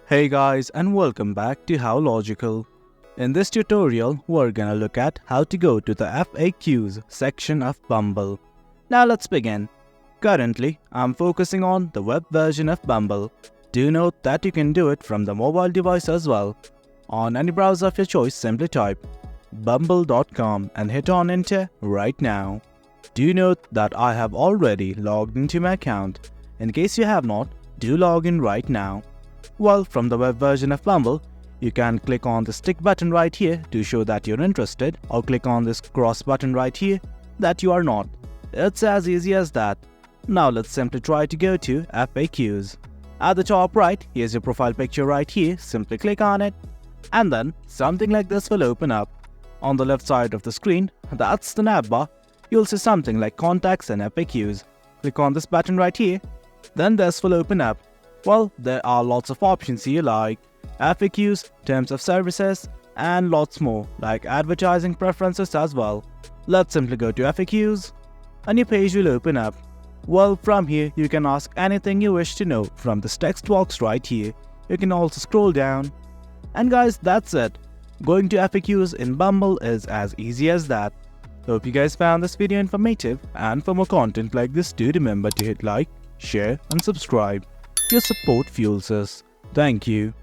Hey guys, and welcome back to How Logical. In this tutorial, we're gonna look at how to go to the FAQs section of Bumble. Now let's begin. Currently, I'm focusing on the web version of Bumble. Do note that you can do it from the mobile device as well. On any browser of your choice, simply type bumble.com and hit on enter right now. Do note that I have already logged into my account. In case you have not, do log in right now. Well, from the web version of Bumble, you can click on the stick button right here to show that you're interested, or click on this cross button right here that you are not. It's as easy as that. Now let's simply try to go to FAQs. At the top right, here's your profile picture right here, simply click on it. And then something like this will open up. On the left side of the screen, that's the navbar, you'll see something like contacts and FAQs. Click on this button right here, then this will open up. Well, there are lots of options here like FAQs, terms of services, and lots more like advertising preferences as well. Let's simply go to FAQs. A new page will open up. Well, from here you can ask anything you wish to know from this text box right here. You can also scroll down. And guys, that's it. Going to FAQs in Bumble is as easy as that. Hope you guys found this video informative, and for more content like this, do remember to hit like, share and subscribe. Your support fuels us. Thank you.